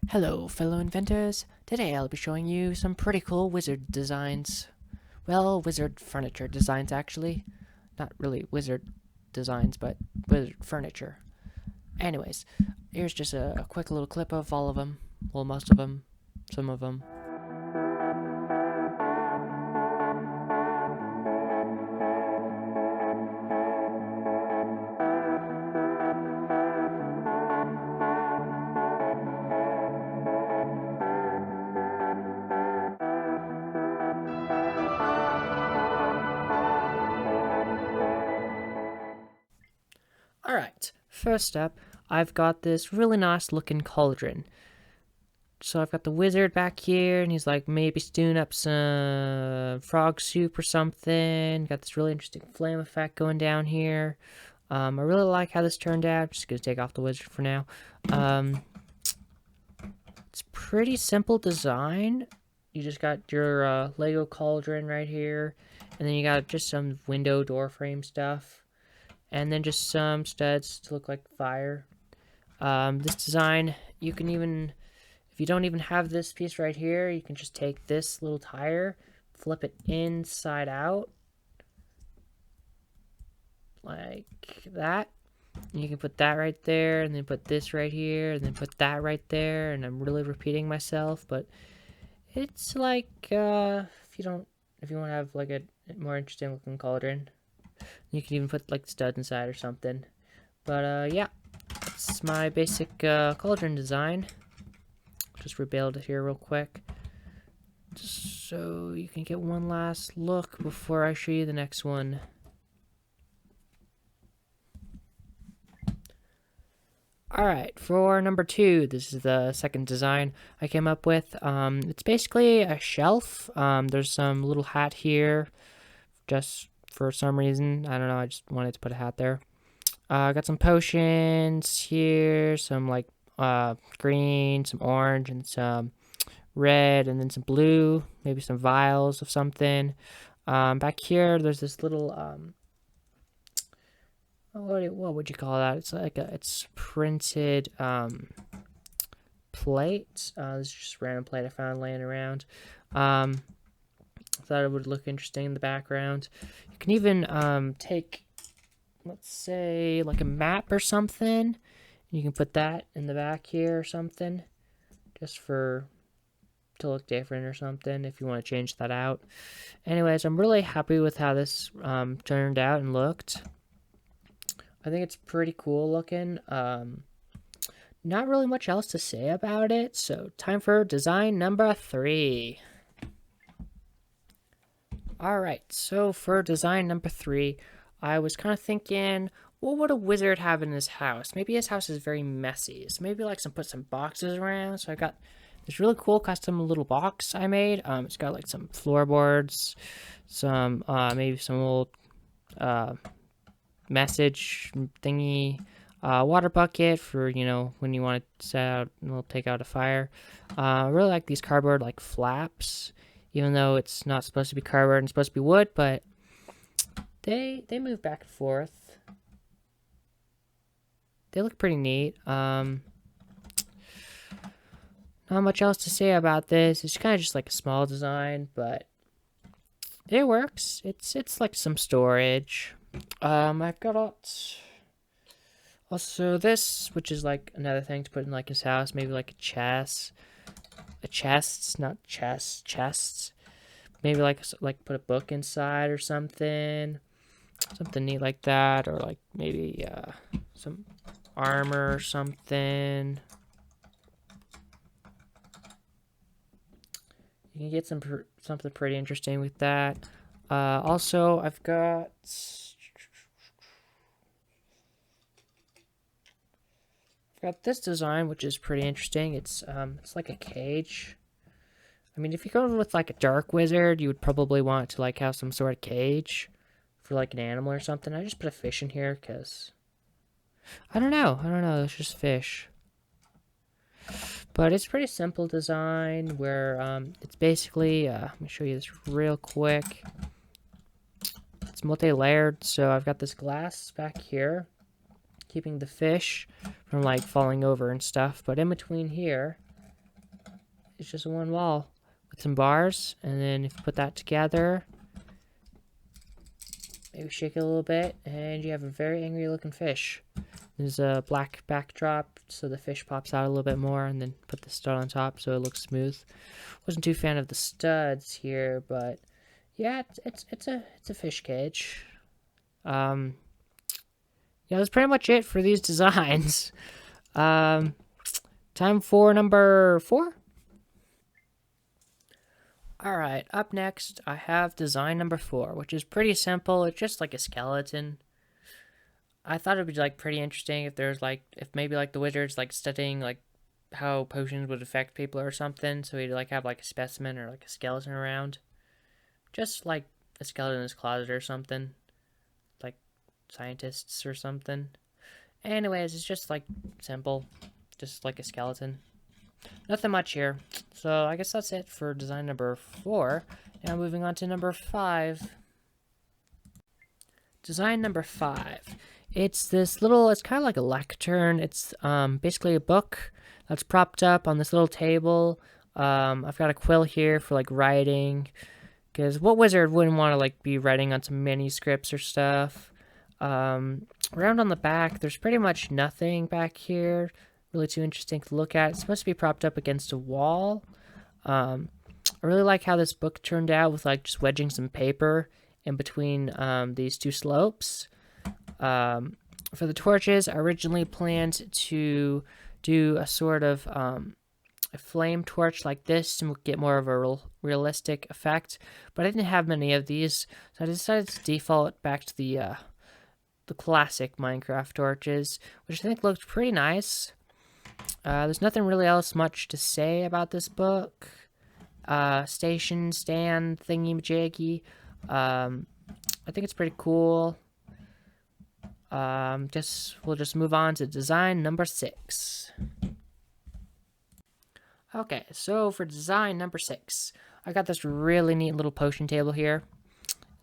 Hello, fellow inventors. Today I'll be showing you some pretty cool wizard designs. Well, wizard furniture designs, actually. Not really wizard designs, but wizard furniture. Anyways, here's just a quick little clip of all of them. Well, most of them. Some of them. Alright, first up, I've got this really nice looking cauldron. So I've got the wizard back here, and he's like maybe stewing up some frog soup or something. Got this really interesting flame effect going down here. I really like how this turned out. Just gonna take off the wizard for now. It's pretty simple design. You just got your Lego cauldron right here, and then you got just some window door frame stuff, and then just some studs to look like fire. This design, you can even, if you don't even have this piece right here, you can just take this little tire, flip it inside out, like that. And you can put that right there, and then put this right here, and then put that right there, and I'm really repeating myself, but it's like, if you want to have like a more interesting looking cauldron, you can even put like studs inside or something. But yeah, it's my basic cauldron design. Just rebuild it here real quick, just so you can get one last look before I show you the next one. Alright, for number 2, this is the second design I came up with. It's basically a shelf. There's some little hat here, just for some reason. I don't know, I just wanted to put a hat there. I got some potions here, some like green, some orange, and some red, and then some blue, maybe some vials of something. Back here, there's this little what would you call that? It's like it's printed plate. This is just a random plate I found laying around. Thought it would look interesting in the background. You can even take, let's say, like a map or something. You can put that in the back here or something, just to look different or something, if you want to change that out. Anyways, I'm really happy with how this turned out and looked. I think it's pretty cool looking. Not really much else to say about it, so time for design number 3. Alright, so for design number 3, I was kind of thinking, what would a wizard have in his house? Maybe his house is very messy, so maybe like put some boxes around. So I got this really cool custom little box I made. It's got like some floorboards, some maybe some old message thingy, water bucket for, you know, when you want to set out and we'll take out a fire. I really like these cardboard like flaps, even though it's not supposed to be cardboard and supposed to be wood, but they move back and forth. They look pretty neat. Not much else to say about this. It's kind of just like a small design, but it works. It's like some storage. I've got also this, which is like another thing to put in like his house, maybe like a chest, not chests. Maybe like put a book inside or something neat like that, or like maybe some armor or something. You can get something pretty interesting with that. Also, I've got this design, which is pretty interesting. It's like a cage. I mean, if you're going with like a dark wizard, you would probably want to like have some sort of cage for like an animal or something. I just put a fish in here because I don't know. It's just fish. But it's a pretty simple design where it's basically, let me show you this real quick. It's multi-layered, so I've got this glass back here, keeping the fish from like falling over and stuff. But in between here, It's just one wall with some bars, and then if you put that together, maybe shake it a little bit, and you have a very angry looking fish. There's a black backdrop, so the fish pops out a little bit more, and then put the stud on top so it looks smooth. Wasn't too fan of the studs here, but yeah, it's a fish cage. Yeah, that's pretty much it for these designs. Time for number 4. Alright, up next, I have design number 4, which is pretty simple. It's just like a skeleton. I thought it would be like pretty interesting if there's like, if maybe like the wizard's like studying like how potions would affect people or something. So he'd like have like a specimen or like a skeleton around. Just like a skeleton in his closet or something. Like scientists or something. Anyways, it's just like simple. Just like a skeleton. Nothing much here. So I guess that's it for design number 4. Now moving on to number 5. Design number 5. It's this little, it's kind of like a lectern. It's basically a book that's propped up on this little table. I've got a quill here for like writing, because what wizard wouldn't want to like be writing on some manuscripts or stuff? Around on the back, there's pretty much nothing back here really too interesting to look at. It's supposed to be propped up against a wall. I really like how this book turned out with like just wedging some paper in between these two slopes. For the torches, I originally planned to do a sort of a flame torch like this to get more of a realistic effect, but I didn't have many of these, so I decided to default back to the classic Minecraft torches, which I think looked pretty nice. There's nothing really else much to say about this book. Station, stand, thingy-majiggy. I think it's pretty cool. We'll just move on to design number 6. Okay, so for design number 6, I got this really neat little potion table here.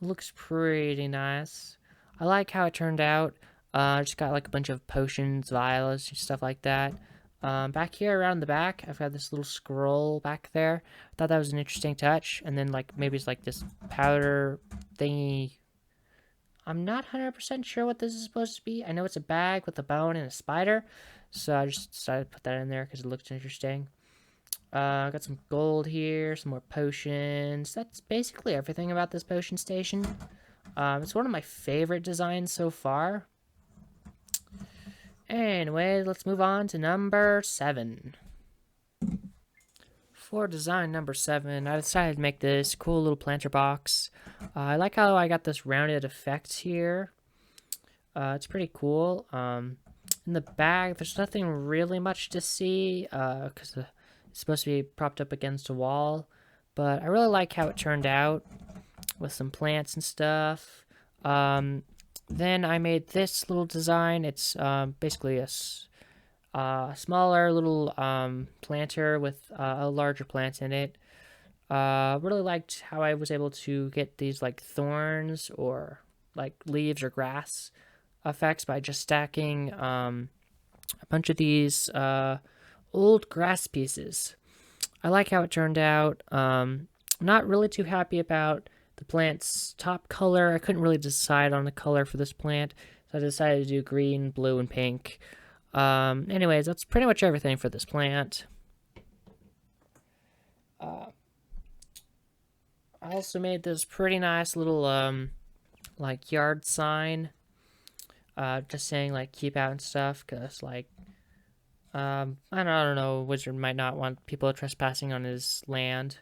It looks pretty nice. I like how it turned out. Just got like a bunch of potions, vials, stuff like that. Back here around the back, I've got this little scroll back there. I thought that was an interesting touch. And then like maybe it's like this powder thingy. I'm not 100% sure what this is supposed to be. I know it's a bag with a bone and a spider. So I just decided to put that in there because it looked interesting. I got some gold here, some more potions. That's basically everything about this potion station. It's one of my favorite designs so far. Anyway, let's move on to number 7. For design number 7, I decided to make this cool little planter box. I like how I got this rounded effect here. It's pretty cool. In the bag, there's nothing really much to see because it's supposed to be propped up against a wall. But I really like how it turned out with some plants and stuff. Then I made this little design. It's basically a smaller little planter with a larger plant in it. Really liked how I was able to get these like thorns or like leaves or grass effects by just stacking a bunch of these old grass pieces. I like how it turned out. Not really too happy about the plant's top color. I couldn't really decide on the color for this plant, so I decided to do green, blue, and pink. Anyways, that's pretty much everything for this plant. I also made this pretty nice little like yard sign, just saying like keep out and stuff, because like I don't know, wizard might not want people trespassing on his land.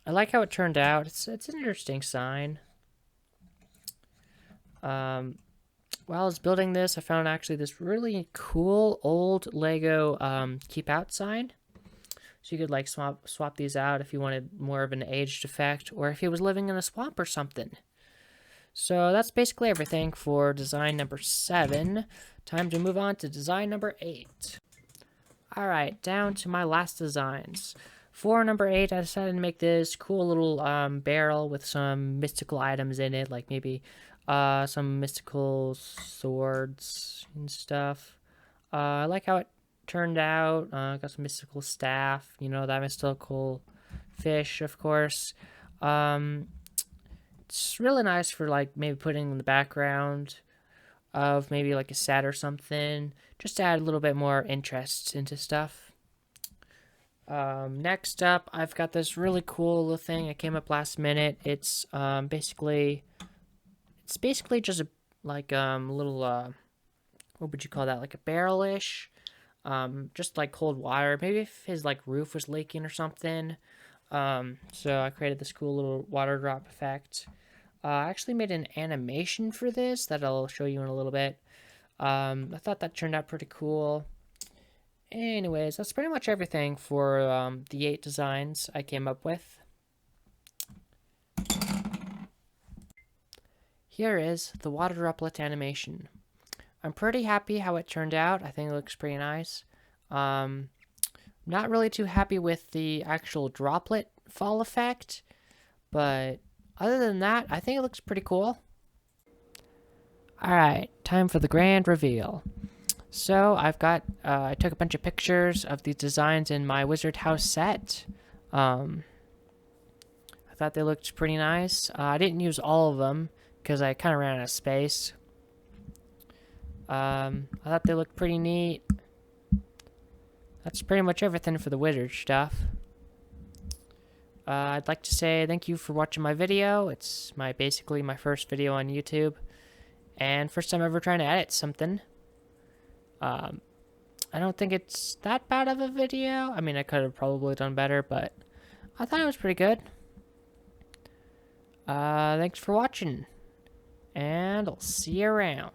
I like how it turned out. It's an interesting sign. While I was building this, I found actually this really cool old Lego keep out sign. So you could like swap these out if you wanted more of an aged effect, or if he was living in a swamp or something. So that's basically everything for design number 7. Time to move on to design number 8. Alright, down to my last designs. For number 8, I decided to make this cool little barrel with some mystical items in it, like maybe some mystical swords and stuff. I like how it turned out. Got some mystical staff, you know, that mystical fish, of course. Um, it's really nice for like maybe putting in the background of maybe like a set or something, just to add a little bit more interest into stuff. Next up, I've got this really cool little thing. It came up last minute. It's basically just a like little what would you call that? Like a barrel-ish. Just like cold water. Maybe if his like roof was leaking or something. So I created this cool little water drop effect. I actually made an animation for this that I'll show you in a little bit. I thought that turned out pretty cool. Anyways, that's pretty much everything for the 8 designs I came up with. Here is the water droplet animation. I'm pretty happy how it turned out. I think it looks pretty nice. Not really too happy with the actual droplet fall effect, but other than that, I think it looks pretty cool. Alright, time for the grand reveal. So I took a bunch of pictures of these designs in my Wizard House set. I thought they looked pretty nice. I didn't use all of them because I kind of ran out of space. I thought they looked pretty neat. That's pretty much everything for the wizard stuff. I'd like to say thank you for watching my video. It's basically my first video on YouTube, and first time ever trying to edit something. I don't think it's that bad of a video. I mean, I could have probably done better, but I thought it was pretty good. Thanks for watching, and I'll see you around.